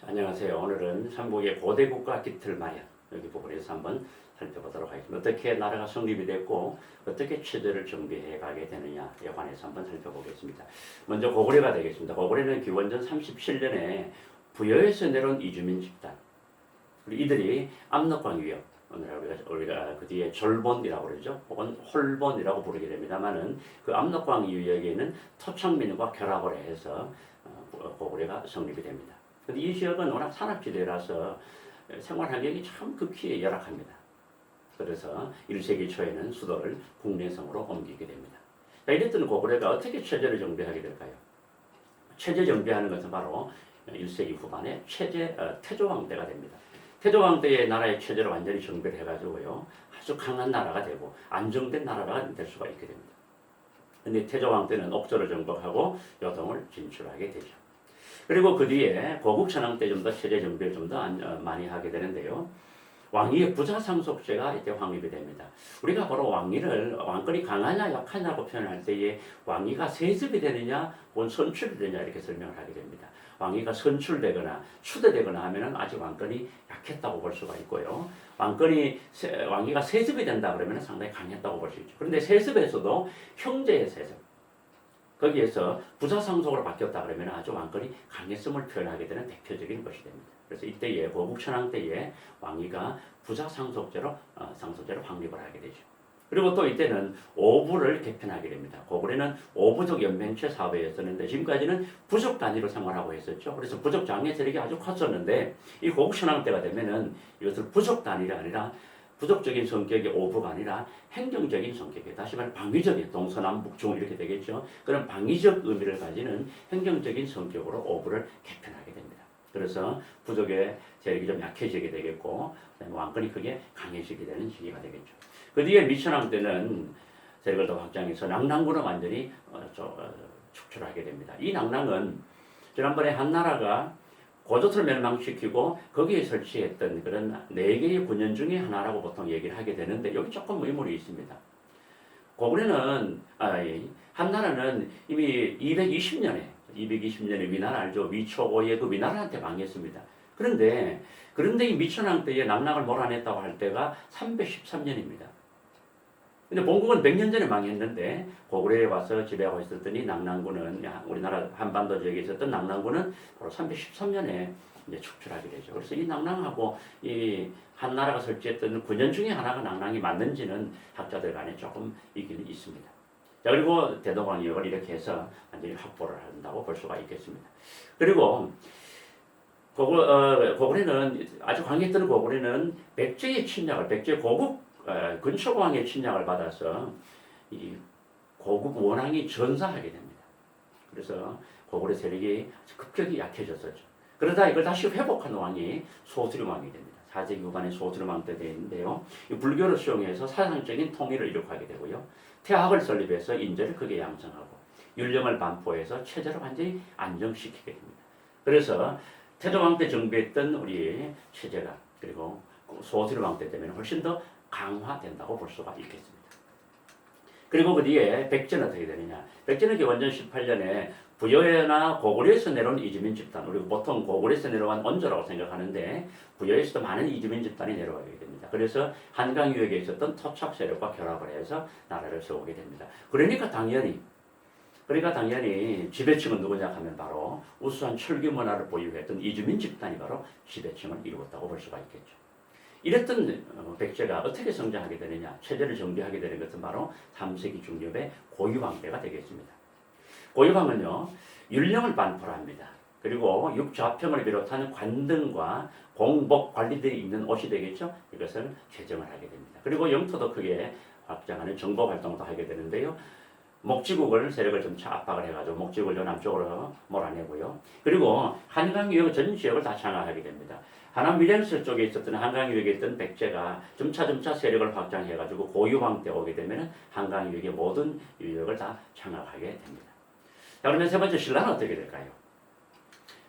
안녕하세요. 오늘은 삼국의 고대 국가 기틀 마련 여기 부분에서 한번 살펴보도록 하겠습니다. 어떻게 나라가 성립이 됐고 어떻게 체제를 정비해 가게 되느냐에 관해서 한번 살펴보겠습니다. 먼저 고구려가 되겠습니다. 고구려는 기원전 37년에 부여에서 내려온 이주민 집단. 이들이 압록강 위협, 우리가 그 뒤에 절본이라고 그러죠. 혹은 홀본이라고 부르게 됩니다만은 그 압록강 유역에 있는 토착민과 결합을 해서 고구려가 성립이 됩니다. 근데 이 지역은 워낙 산악지대라서 생활 환경이 참 극히 열악합니다. 그래서 1세기 초에는 수도를 국내성으로 옮기게 됩니다. 이랬던 고구려가 어떻게 체제를 정비하게 될까요? 체제 정비하는 것은 바로 1세기 후반에 태조왕 때가 됩니다. 태조왕 때의 나라의 체제를 완전히 정비를 해가지고요, 아주 강한 나라가 되고 안정된 나라가 될 수가 있게 됩니다. 근데 태조왕 때는 옥조를 정복하고 요동을 진출하게 되죠. 그리고 그 뒤에 고국천왕 때 좀 더 체제 정비를 좀 더 많이 하게 되는데요. 왕위의 부자상속제가 이때 확립이 됩니다. 우리가 바로 왕권이 강하냐 약하냐고 표현할 때에 왕위가 세습이 되느냐 혹은 선출이 되느냐 이렇게 설명을 하게 됩니다. 왕위가 선출되거나 추대되거나 하면은 아직 왕권이 약했다고 볼 수가 있고요. 왕위가 세습이 된다 그러면 상당히 강했다고 볼 수 있죠. 그런데 세습에서도 형제의 세습, 거기에서 부자상속으로 바뀌었다 그러면 아주 왕권이 강했음을 표현하게 되는 대표적인 것이 됩니다. 그래서 이때에 고국천왕 때에 왕위가 부자상속제로 확립을 하게 되죠. 그리고 또 이때는 오부를 개편하게 됩니다. 고구려는 오부족 연맹체 사회였었는데 지금까지는 부족 단위로 생활하고 있었죠. 그래서 부족 장애 세력이 아주 컸었는데 이 고국천왕 때가 되면은 이것을 부족 단위가 아니라 부족적인 성격의 오부가 아니라 행정적인 성격의, 다시 말해 방위적인, 동서남북중 이렇게 되겠죠. 그런 방위적 의미를 가지는 행정적인 성격으로 오부를 개편하게 됩니다. 그래서 부족의 세력이 좀 약해지게 되겠고 왕권이 크게 강해지게 되는 시기가 되겠죠. 그 뒤에 미천왕 때는 세력을 더 확장해서 낙랑군을 완전히 축출하게 됩니다. 이 낙랑은 지난번에 한나라가 고조선을 멸망시키고 거기에 설치했던 그런 4개의 군현 중에 하나라고 보통 얘기를 하게 되는데 여기 조금 의문이 있습니다. 고구려는 한나라는 이미 220년에 위나라 알죠? 위초고의 그 위나라한테 망했습니다. 그런데 이 미천왕 때에 남락을 몰아냈다고 할 때가 313년입니다. 근데 본국은 100년 전에 망했는데 고구려에 와서 지배하고 있었더니 낙랑군은 우리나라 한반도 지역에 있었던 낙랑군은 바로 313년에 이제 축출하게 되죠. 그래서 이 낙랑하고 이 한나라가 설치했던 군현 중에 하나가 낙랑이 맞는지는 학자들 간에 조금 이견이 있습니다. 자, 그리고 대동강유역을 이렇게 해서 완전히 확보를 한다고 볼 수가 있겠습니다. 그리고 고구려는 아주 강했던 고구려는 백제의 침략을, 백제 고국 근초고왕의 침략을 받아서 이 고국 원왕이 전사하게 됩니다. 그래서 고구려 세력이 급격히 약해졌었죠. 그러다 이걸 다시 회복한 왕이 소수림왕이 됩니다. 4세기 후반에 소수림왕 때 되는데요. 불교를 수용해서 사상적인 통일을 이룩하게 되고요. 태학을 설립해서 인재를 크게 양성하고 율령을 반포해서 체제를 완전히 안정시키게 됩니다. 그래서 태조왕 때 정비했던 우리 체제가 그리고 소수림왕 때 되면 훨씬 더 강화된다고 볼 수가 있겠습니다. 그리고 그 뒤에 백제는 어떻게 되느냐. 백제는 기원전 18년에 부여나 고구려에서 내려온 이주민 집단, 우리가 보통 고구려에서 내려온 원조라고 생각하는데 부여에서도 많은 이주민 집단이 내려오게 됩니다. 그래서 한강 유역에 있었던 토착 세력과 결합을 해서 나라를 세우게 됩니다. 그러니까 당연히 지배층은 누구냐 하면 바로 우수한 철기 문화를 보유했던 이주민 집단이 바로 지배층을 이루었다고 볼 수가 있겠죠. 이랬던 백제가 어떻게 성장하게 되느냐, 체제를 정비하게 되는 것은 바로 3세기 중엽의 고유왕 때가 되겠습니다. 고유왕은요, 율령을 반포를 합니다. 그리고 육좌평을 비롯한 관등과 공복 관리들이 입는 옷이 되겠죠. 이것을 개정을 하게 됩니다. 그리고 영토도 크게 확장하는 정복 활동도 하게 되는데요. 목지국을 세력을 점차 압박을 해가지고 목지국을 남쪽으로 몰아내고요. 그리고 한강 유역 전 지역을 다 장악하게 됩니다. 하남 위령설 쪽에 있었던 한강 유역에 있던 백제가 점차 세력을 확장해가지고 고유왕 때 오게 되면 한강 유역의 모든 유역을 다 장악하게 됩니다. 자, 그러면 세 번째 신라는 어떻게 될까요?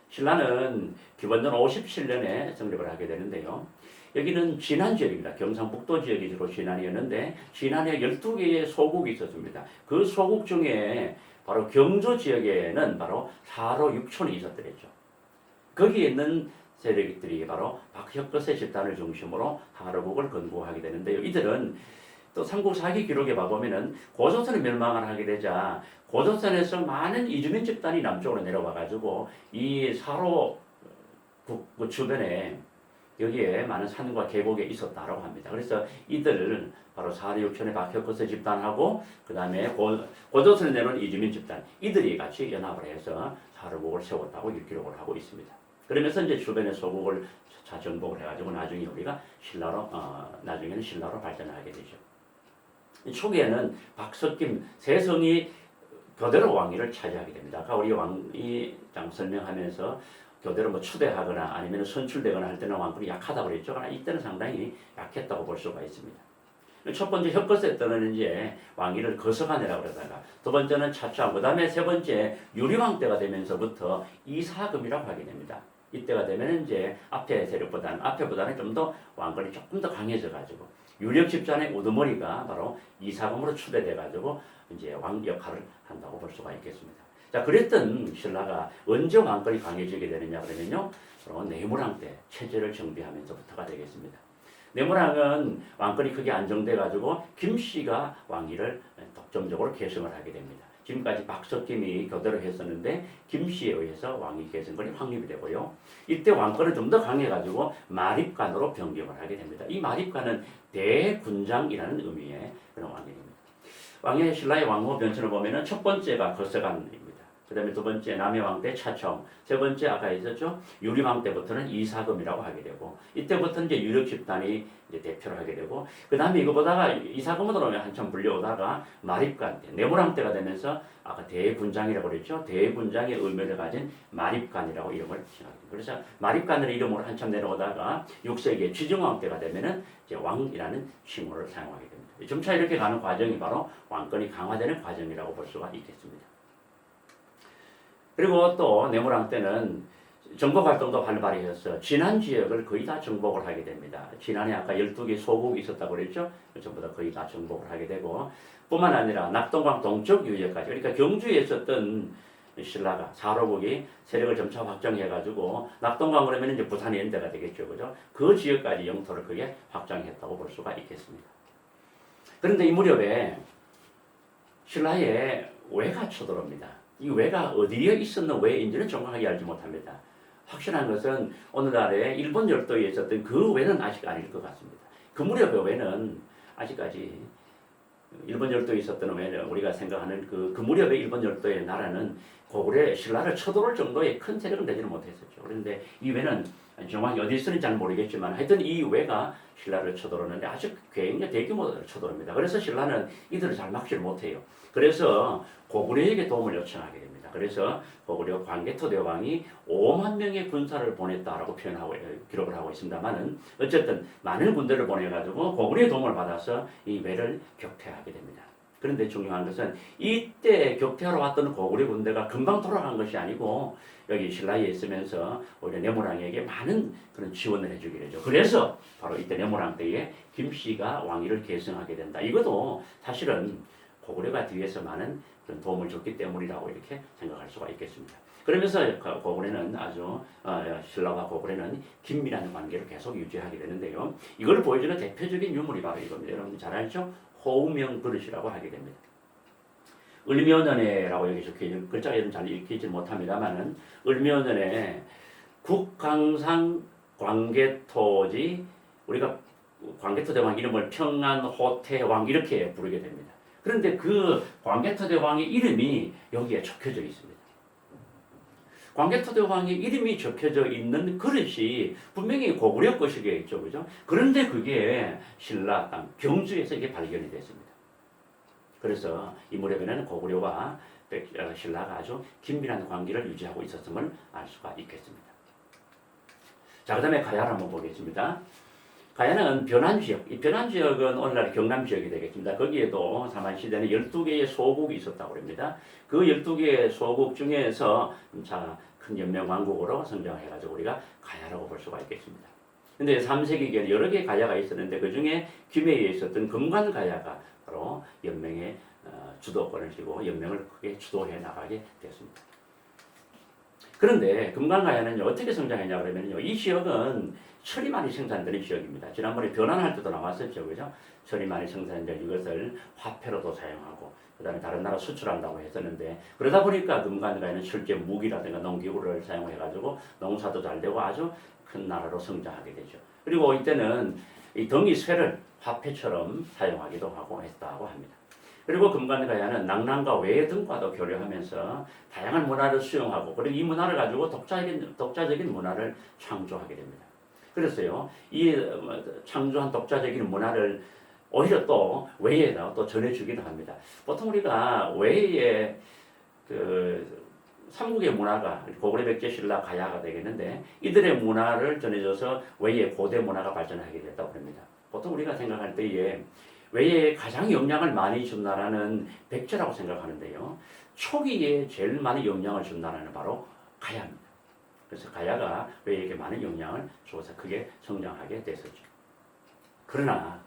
신라는 기원전 57년에 성립을 하게 되는데요. 여기는 진안 지역입니다. 경상북도 지역이 주로 진안이었는데 진안에 12개의 소국이 있었습니다. 그 소국 중에 바로 경조 지역에는 바로 사로 육촌이 있었더랬죠. 거기에 있는 세력들이 바로 박혁거세 집단을 중심으로 하루국을 건국하게 되는데요. 이들은 또 삼국 사기 기록에 봐보면은 고조선이 멸망을 하게 되자 고조선에서 많은 이주민 집단이 남쪽으로 내려와 가지고 이 사로 그 주변에 여기에 많은 산과 계곡이 있었다라고 합니다. 그래서 이들 바로 사리육천의 박혁거세 집단하고 그 다음에 고조선에 내려온 이주민 집단 이들이 같이 연합을 해서 사로국을 세웠다고 기록을 하고 있습니다. 그러면서 이제 주변의 소국을 정복을 해가지고 나중에 우리가 나중에는 신라로 발전하게 되죠. 초기에는 박석김 세성이 교대로 왕위를 차지하게 됩니다. 아까 우리 왕이 설명하면서 교대로 뭐 추대하거나 아니면 선출되거나 할 때는 왕권이 약하다고 그랬죠. 그러나 이때는 상당히 약했다고 볼 수가 있습니다. 첫 번째 혁거세 때는 이제 왕위를 거서가내라고 그러다가 두 번째는 차차 그 다음에 세 번째 유리왕 때가 되면서부터 이사금이라고 하게 됩니다. 이때가 되면 이제 앞에보다는 좀 더 왕권이 조금 더 강해져 가지고 유력 집단의 우두머리가 바로 이사금으로 추대돼 가지고 이제 왕 역할을 한다고 볼 수가 있겠습니다. 자, 그랬던 신라가 언제 왕권이 강해지게 되느냐 그러면요, 바로 내무랑 때 체제를 정비하면서부터가 되겠습니다. 내무랑은 왕권이 크게 안정돼 가지고 김씨가 왕위를 독점적으로 계승을 하게 됩니다. 지금까지 박석김이 교대로 했었는데 김씨에 의해서 왕위 계승권이 확립이 되고요. 이때 왕권은 좀 더 강해가지고 마립관으로 변경을 하게 됩니다. 이 마립관은 대군장이라는 의미의 그런 왕위입니다. 왕의 신라의 왕후 변천을 보면은 첫 번째가 거서관입니다. 그 다음에 두 번째 남해왕 때 차청, 세 번째 아까 있었죠 유리왕 때부터는 이사금이라고 하게 되고 이때부터 이제 유력 집단이 이제 대표를 하게 되고 그 다음에 이거 보다가 이사금으로 한참 불려오다가 마립관 때 내무랑 때가 되면서 아까 대군장이라고 그랬죠. 대군장의 의미를 가진 마립관이라고 이름을 지어요. 그래서 마립관을 이름으로 한참 내려오다가 6세기의 취정왕 때가 되면은 이제 왕이라는 칭호를 사용하게 됩니다. 점차 이렇게 가는 과정이 바로 왕권이 강화되는 과정이라고 볼 수가 있겠습니다. 그리고 또 내무랑 때는 정복 활동도 활발히 해서 진안 지역을 거의 다 정복을 하게 됩니다. 진안에 아까 12개 소국이 있었다고 그랬죠. 전부 다 거의 다 정복을 하게 되고 뿐만 아니라 낙동강 동쪽 유역까지 그러니까 경주에 있었던 신라가 사로국이 세력을 점차 확장해가지고 낙동강 그러면 이제 부산이 연대가 되겠죠. 그죠? 그 지역까지 영토를 크게 확장했다고 볼 수가 있겠습니다. 그런데 이 무렵에 신라의 왜가 쳐들어옵니다. 이 왜가 어디에 있었는 왜인지는 정확하게 알지 못합니다. 확실한 것은 오늘날에 일본 열도에 있었던 그 왜는 아직 아닐 것 같습니다. 그 무렵의 왜는 아직까지 일본 열도에 있었던 왜는 우리가 생각하는 그 무렵의 일본 열도의 나라는 고구려 신라를 쳐들어올 정도의 큰 세력은 되지는 못했었죠. 그런데 이 왜는 정확히 어디 있었는지 잘 모르겠지만 하여튼 이 왜가 신라를 쳐들어오는데 아주 굉장히 대규모로 쳐들어옵니다. 그래서 신라는 이들을 잘 막지를 못해요. 그래서 고구려에게 도움을 요청하게 됩니다. 그래서 고구려 광개토 대왕이 5만 명의 군사를 보냈다라고 기록을 하고 있습니다만은 어쨌든 많은 군대를 보내가지고 고구려의 도움을 받아서 이 왜를 격퇴하게 됩니다. 그런데 중요한 것은 이때 격퇴하러 왔던 고구려 군대가 금방 돌아간 것이 아니고 여기 신라에 있으면서 오히려 내무랑에게 많은 그런 지원을 해주게 되죠. 그래서 바로 이때 내무랑 때에 김씨가 왕위를 계승하게 된다. 이것도 사실은 고구려가 뒤에서 많은 그런 도움을 줬기 때문이라고 이렇게 생각할 수가 있겠습니다. 그러면서 고구려는 신라와 고구려는 긴밀한 관계를 계속 유지하게 되는데요. 이걸 보여주는 대표적인 유물이 바로 이겁니다. 여러분 잘 알죠? 호우명 그릇이라고 하게 됩니다. 을묘년에라고 여기 적혀있는 글자가 잘 읽히지 못합니다만은 을묘년에 국강상 광개토지 우리가 광개토 대왕 이름을 평안호태왕 이렇게 부르게 됩니다. 그런데 그 광개토 대왕의 이름이 여기에 적혀져 있습니다. 광개토 대왕의 이름이 적혀져 있는 그릇이 분명히 고구려 것이겠죠, 그죠? 그런데 그게 신라 땅 경주에서 이게 발견이 됐습니다. 그래서 이 무렵에는 고구려와 신라가 아주 긴밀한 관계를 유지하고 있었음을 알 수가 있겠습니다. 자, 그 다음에 가야를 한번 보겠습니다. 가야는 변환지역, 이 변환지역은 오늘날 경남지역이 되겠습니다. 거기에도 사만시대는 12개의 소국이 있었다고 합니다. 그 12개의 소국 중에서 큰 연명왕국으로 성장해가지고 우리가 가야라고 볼 수가 있겠습니다. 근데 3세기에는 여러 개의 가야가 있었는데 그 중에 김해에 있었던 금관가야가 바로 연맹의 주도권을 쥐고 연맹을 크게 주도해 나가게 됐습니다. 그런데 금강가야는 어떻게 성장했냐 그러면요. 이 지역은 철이 많이 생산되는 지역입니다. 지난번에 변환할 때도 나왔었죠. 그죠? 철이 많이 생산된 이것을 화폐로도 사용하고 그다음에 다른 나라 수출한다고 했었는데 그러다 보니까 금강가야는 실제 무기라든가 농기구를 사용해가지고 농사도 잘 되고 아주 큰 나라로 성장하게 되죠. 그리고 이때는 이 등이쇠를 화폐처럼 사용하기도 하고 했다고 합니다. 그리고 금관가야는 낭랑과 외의 등과도 교류하면서 다양한 문화를 수용하고 그리고 이 문화를 가지고 독자적인 문화를 창조하게 됩니다. 그래서요, 이 창조한 독자적인 문화를 오히려 또 외에다 또 전해주기도 합니다. 보통 우리가 외에 그 삼국의 문화가 고구려, 백제, 신라, 가야가 되겠는데 이들의 문화를 전해줘서 외의 고대 문화가 발전하게 됐다고 합니다. 보통 우리가 생각할 때에 외에 가장 영향을 많이 준 나라는 백제라고 생각하는데요. 초기에 제일 많이 영향을 준 나라는 바로 가야입니다. 그래서 가야가 외에게 많은 영향을 주어서 크게 성장하게 됐었죠. 그러나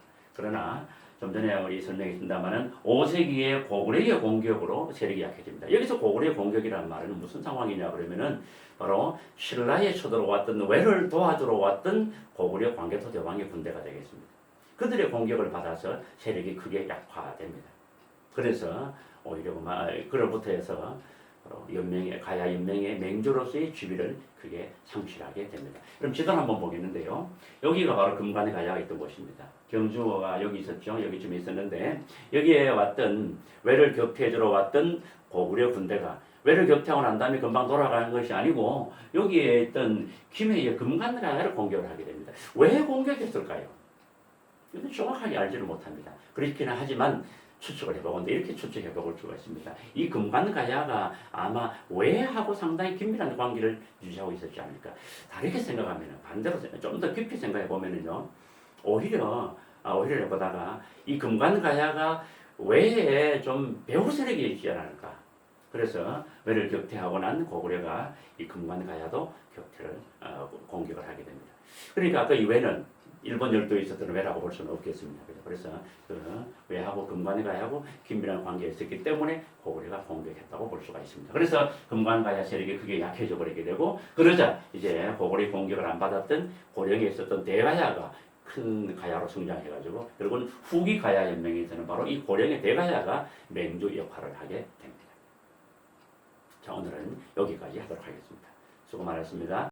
좀 전에 우리 설명했습니다만은 5세기의 고구려의 공격으로 세력이 약해집니다. 여기서 고구려의 공격이라는 말은 무슨 상황이냐 그러면은 바로 신라에 쳐들어왔던 외를 도와주러 왔던 고구려 광개토 대왕의 군대가 되겠습니다. 그들의 공격을 받아서 세력이 크게 약화됩니다. 그래서 오히려 그로부터 해서 가야 연맹의 맹주로서의 지위를 크게 상실하게 됩니다. 그럼 지도를 한번 보겠는데요. 여기가 바로 금관의 가야가 있던 곳입니다. 경주가 여기 있었죠. 여기쯤에 있었는데 여기에 왔던 외를 격퇴해주러 왔던 고구려 군대가 외를 격퇴하고 난 다음에 금방 돌아가는 것이 아니고 여기에 있던 김해의 금관가야를 공격을 하게 됩니다. 왜 공격했을까요? 이건 정확하게 알지를 못합니다. 그렇기는 하지만 추측을 해보건데 이렇게 추측해 볼 수가 있습니다. 이 금관가야가 아마 외하고 상당히 긴밀한 관계를 유지하고 있었지 않을까. 다르게 생각하면 반대로 좀 더 깊이 생각해 보면은요. 오히려 보다가 이 금관가야가 외에 좀 배후 세력이 있지 않을까. 그래서 외를 격퇴하고 난 고구려가 이 금관가야도 격퇴를 공격을 하게 됩니다. 그러니까 아까 이 외는 일본 열도에 있었던 외라고 볼 수는 없겠습니다. 그래서 그 외하고 금관가야하고 긴밀한 관계에 있었기 때문에 고구려가 공격했다고 볼 수가 있습니다. 그래서 금관가야 세력이 크게 약해져 버리게 되고 그러자 이제 고구려 공격을 안 받았던 고령에 있었던 대가야가 큰 가야로 성장해가지고 결국은 후기 가야 연맹에서는 바로 이 고령의 대가야가 맹주 역할을 하게 됩니다. 자, 오늘은 여기까지 하도록 하겠습니다. 수고 많았습니다.